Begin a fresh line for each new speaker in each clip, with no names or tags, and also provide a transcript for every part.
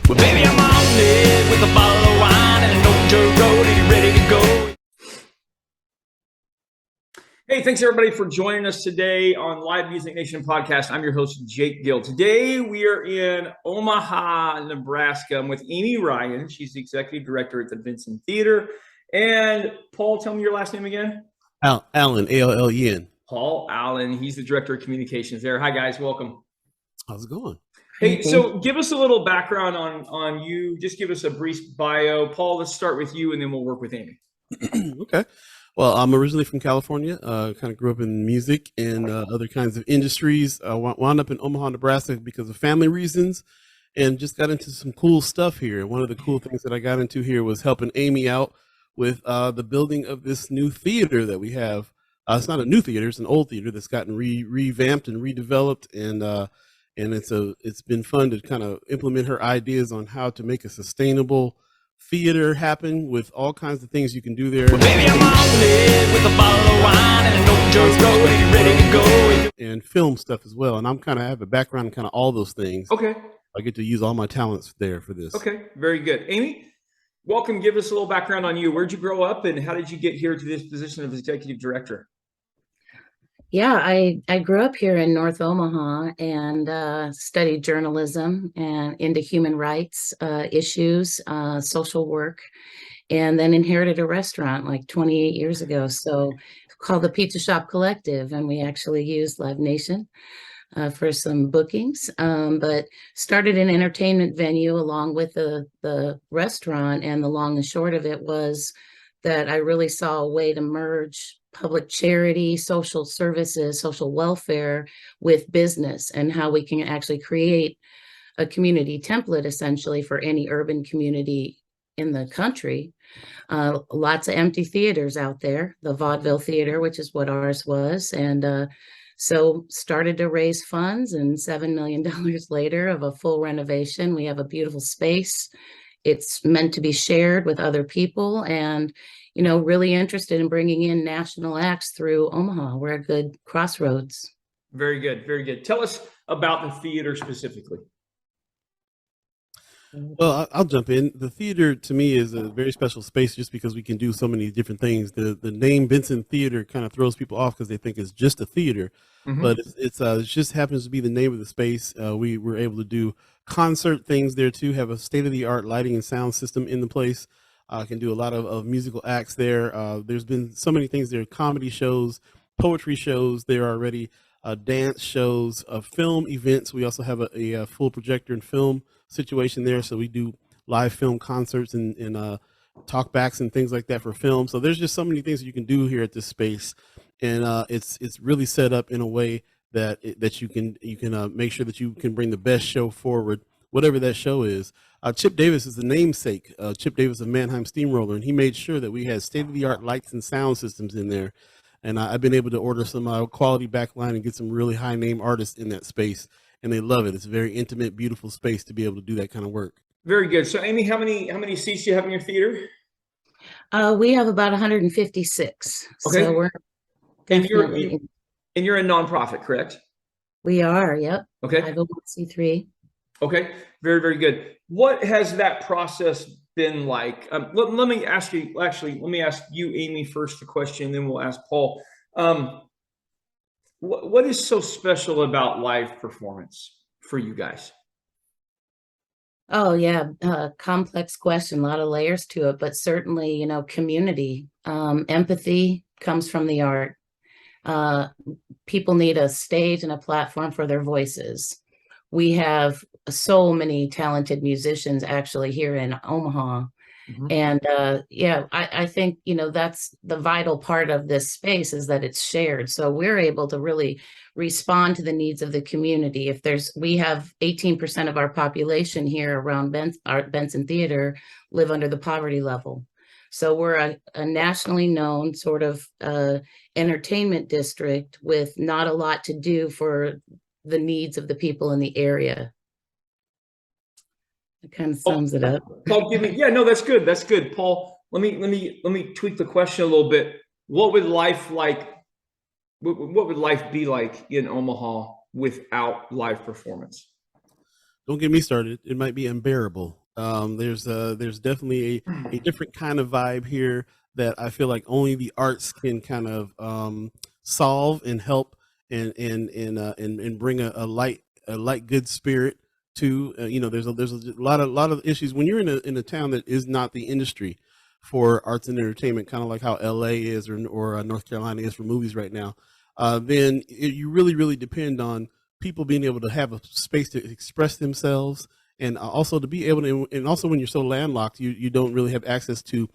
Well, baby, I'm on it with a bottle of wine and an old dirt road. Are you ready to go? Hey, thanks everybody for joining us today on Live Music Nation podcast. I'm your host, Jake Gill. Today we are in Omaha, Nebraska. I'm with Amy Ryan. She's the executive director at the Benson Theater. And Paul, tell me your last name again.
Allen, A-L-L-E-N.
Paul Allen. He's the director of communications there. Hi, guys. Welcome.
How's it going?
Hey, so give us a little background on you. Just give us a brief bio. Paul, let's start with you, and then we'll work with Amy.
Okay. Well, I'm originally from California. Kind of grew up in music and other kinds of industries. Wound up in Omaha, Nebraska because of family reasons, and just got into some cool stuff here. One of the cool things that I got into here was helping Amy out with the building of this new theater that we have. It's not a new theater; it's an old theater that's gotten revamped and redeveloped, and it's been fun to kind of implement her ideas on how to make a sustainable theater happen with all kinds of things you can do there.
Well, baby, I'm on it with a bottle of wine and an old dirt road. Are you ready to go?
And film stuff as well. And I'm kind of have a background in kind of all those things.
Okay.
I get to use all my talents there for this.
Okay, very good. Amy, welcome. Give us a little background on you. Where'd you grow up and how did you get here to this position of executive director?
Yeah, I grew up here in North Omaha and studied journalism and into human rights issues, social work, and then inherited a restaurant like 28 years ago. So called the Pizza Shop Collective, and we actually used Live Nation for some bookings, but started an entertainment venue along with the restaurant. And the long and short of it was that I really saw a way to merge public charity, social services, social welfare with business, and how we can actually create a community template essentially for any urban community in the country. Lots of empty theaters out there, the Vaudeville Theater, which is what ours was. And so started to raise funds, and $7 million later of a full renovation, we have a beautiful space. It's meant to be shared with other people, and really interested in bringing in national acts through Omaha. We're a good crossroads.
Very good. Very good. Tell us about the theater specifically.
Well, I'll jump in. The theater to me is a very special space just because we can do so many different things. The name Benson Theater kind of throws people off because they think it's just a theater, but it just happens to be the name of the space. We were able to do concert things there too, have a state-of-the-art lighting and sound system in the place. Can do a lot of musical acts there. There's been so many things there, comedy shows, poetry shows there already, dance shows, film events. We also have a full projector and film situation there. So we do live film concerts and talkbacks and things like that for film. So there's just so many things that you can do here at this space. And it's really set up in a way that you can make sure that you can bring the best show forward, whatever that show is. Chip Davis is the namesake. Chip Davis of Mannheim Steamroller, and he made sure that we had state-of-the-art lights and sound systems in there. And I've been able to order some quality backline and get some really high-name artists in that space, and they love it. It's a very intimate, beautiful space to be able to do that kind of work.
Very good. So, Amy, how many seats do you have in your theater?
We have about 156.
Okay.
So we're definitely.
And you're a nonprofit, correct?
We are. Yep.
Okay.
501c3.
Okay, very, very good. What has that process been like? Let me ask you, actually, let me ask you, Amy, first the question, then we'll ask Paul. What is so special about live performance for you guys?
Oh, yeah. Complex question, a lot of layers to it, but certainly, community, empathy comes from the art. People need a stage and a platform for their voices. We have so many talented musicians actually here in Omaha. And I think, that's the vital part of this space, is that it's shared. So we're able to really respond to the needs of the community. We have 18% of our population here around Benson Theater live under the poverty level. So we're a nationally known sort of entertainment district with not a lot to do for the needs of the people in the area. It kind of sums it up.
Paul, that's good. That's good. Paul, let me tweak the question a little bit. What would life be like in Omaha without live performance?
don't get me started. It might be unbearable. There's definitely a different kind of vibe here that I feel like only the arts can kind of solve and help and bring a light good spirit to. There's a lot of issues when you're in a town that is not the industry for arts and entertainment, kind of like how LA is or North Carolina is for movies right now. You really depend on people being able to have a space to express themselves, and also to be able to, and also when you're so landlocked, you don't really have access to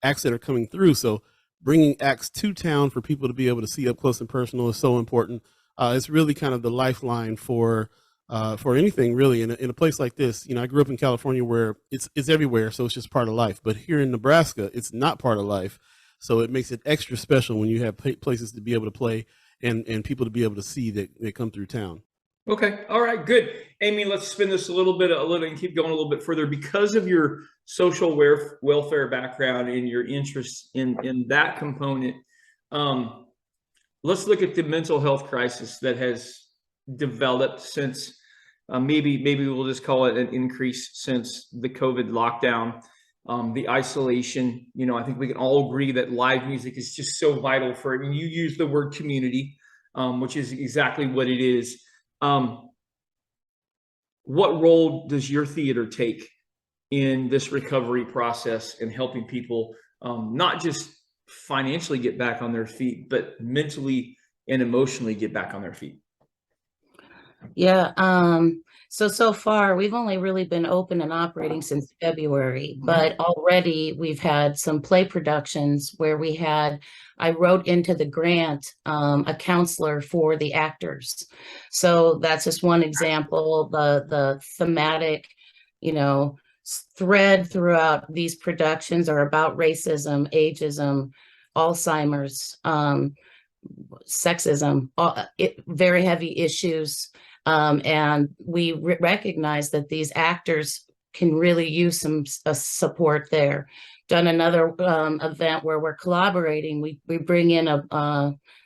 acts that are coming through. So bringing acts to town for people to be able to see up close and personal is so important. It's really kind of the lifeline for anything really in a place like this. I grew up in California where it's everywhere, so it's just part of life. But here in Nebraska, it's not part of life, so it makes it extra special when you have places to be able to play and people to be able to see that they come through town.
Okay. All right. Good. Amy, let's spin this a little and keep going a little bit further. Because of your social welfare background and your interest in that component, let's look at the mental health crisis that has developed since maybe we'll just call it an increase since the COVID lockdown, the isolation. I think we can all agree that live music is just so vital for it. And you use the word community, which is exactly what it is. What role does your theater take in this recovery process and helping people not just financially get back on their feet, but mentally and emotionally get back on their feet?
Yeah. So far we've only really been open and operating since February, but already we've had some play productions where I wrote into the grant a counselor for the actors. So that's just one example. The thematic, thread throughout these productions are about racism, ageism, Alzheimer's, sexism, very heavy issues. And we recognize that these actors can really use some support there. Done another event where we're collaborating. We bring in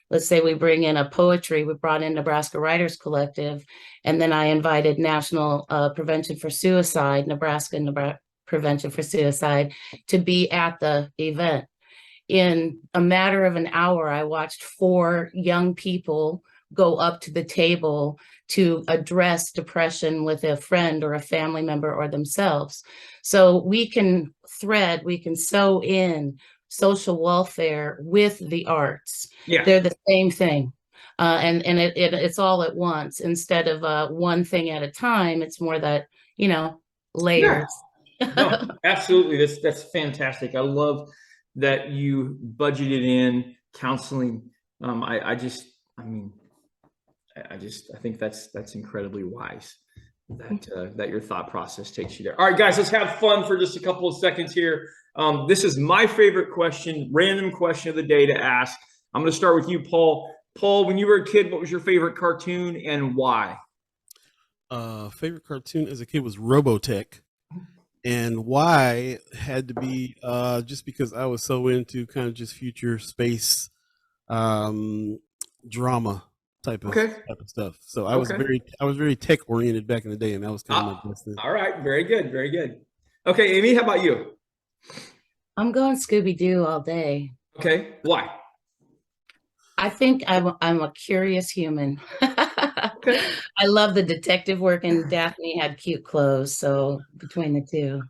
let's say we bring in a poetry. We brought in Nebraska Writers Collective, and then I invited National Prevention for Suicide, Nebraska Prevention for Suicide, to be at the event. In a matter of an hour, I watched 4 young people go up to the table to address depression with a friend or a family member or themselves. So we can sew in social welfare with the arts.
Yeah.
They're the same thing. And it's all at once instead of one thing at a time. It's more that, layers.
Yeah. No, absolutely. That's fantastic. I love that you budgeted in counseling. I think that's incredibly wise that your thought process takes you there. All right, guys, let's have fun for just a couple of seconds here. This is my favorite question, random question of the day to ask. I'm going to start with you, Paul. Paul, when you were a kid, what was your favorite cartoon and why?
Favorite cartoon as a kid was Robotech. And why had to be just because I was so into kind of just future space drama type of stuff. So I was very tech oriented back in the day, and that was kind of my best thing.
All right, very good, very good. Okay, Amy, how about you?
I'm going Scooby-Doo all day.
Okay, why?
I think I'm a curious human.
Okay.
I love the detective work, and Daphne had cute clothes, so between the two.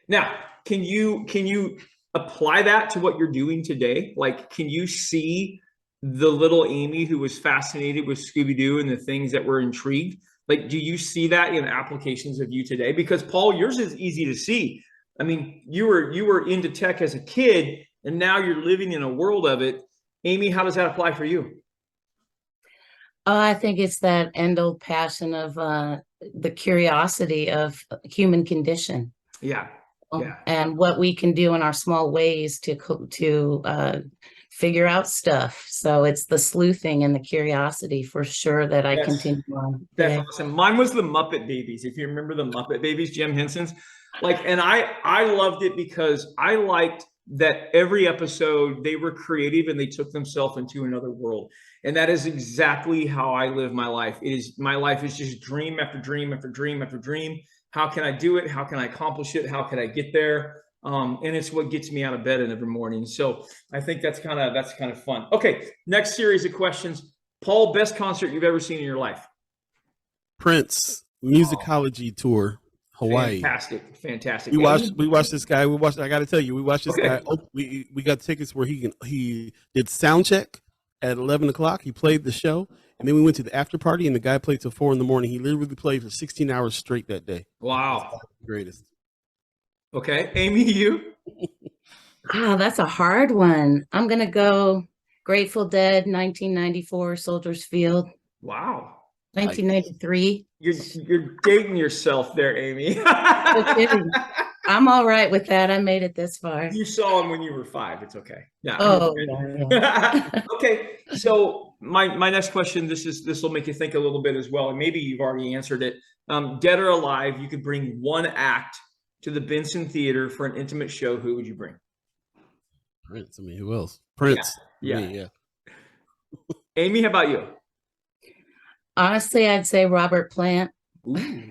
Now, can you apply that to what you're doing today? Like, can you see the little Amy who was fascinated with Scooby-Doo and the things that were intrigued? Like, do you see that in applications of you today? Because Paul, yours is easy to see. I mean, you were into tech as a kid, and now you're living in a world of it. Amy, how does that apply for you?
I think it's that end-old passion of the curiosity of human condition.
Yeah. Yeah.
And what we can do in our small ways to figure out stuff. So it's the sleuthing and the curiosity for sure that I continue on.
That's awesome. Mine was the Muppet Babies. If you remember the Muppet Babies, Jim Henson's, and I loved it because I liked that every episode they were creative and they took themselves into another world. And that is exactly how I live my life. My life is just dream after dream after dream after dream. How can I do it? How can I accomplish it? How can I get there? And it's what gets me out of bed every morning. So I think that's kind of fun. Okay, next series of questions. Paul, best concert you've ever seen in your life?
Prince musicology tour, Hawaii.
Fantastic.
We watched this guy. I got to tell you, we watched this guy. We got tickets where he did sound check at 11 o'clock. He played the show, and then we went to the after party, and the guy played till 4 a.m. He literally played for 16 hours straight that day.
Wow,
the greatest.
Okay, Amy, you?
That's a hard one. I'm gonna go Grateful Dead, 1994, Soldiers Field.
Wow.
1993.
You're dating yourself there, Amy.
No kidding. I'm all right with that. I made it this far.
You saw him when you were 5. It's okay. Yeah.
Oh,
yeah. Okay. So my next question, this will make you think a little bit as well, and maybe you've already answered it. Dead or alive, you could bring one act to the Benson Theater for an intimate show. Who would you bring?
Prince. I mean, who else? Prince.
Yeah.
Me, yeah.
Amy, how about you?
Honestly, I'd say Robert Plant.
Ooh.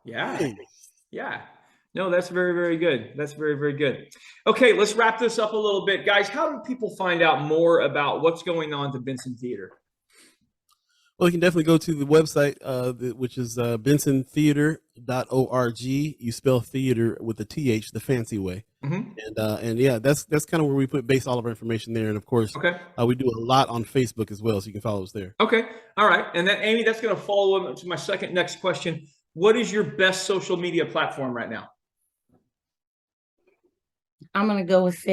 Yeah. Yeah. No, that's very, very good. That's very, very good. Okay, let's wrap this up a little bit. Guys, how do people find out more about what's going on at the Benson Theater?
Well, you can definitely go to the website, which is bensontheater.org. You spell theater with a TH, the fancy way. And yeah, that's kind of where we base all of our information there. And of course, we do a lot on Facebook as well, so you can follow us there.
Okay, all right. And then Amy, that's going to follow to my next question. What is your best social media platform right now?
I'm going to go with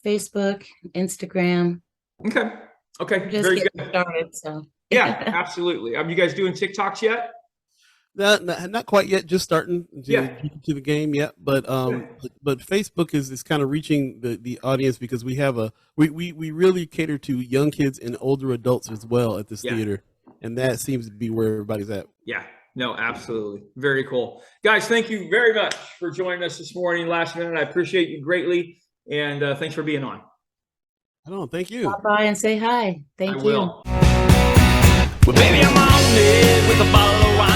Facebook, Instagram.
Okay,
Just
very
good. Started, so.
Yeah, absolutely. Are you guys doing TikToks yet?
Not quite yet. Just starting to the game yet, but Facebook is kind of reaching the audience because we have we really cater to young kids and older adults as well at this theater, and that seems to be where everybody's at. Yeah.
No, absolutely. Very cool. Guys, thank you very much for joining us this morning, last minute. I appreciate you greatly, and thanks for being on.
Thank you.
Stop by and say hi. Thank you.
Well, baby, I'm on it with a bottle of wine.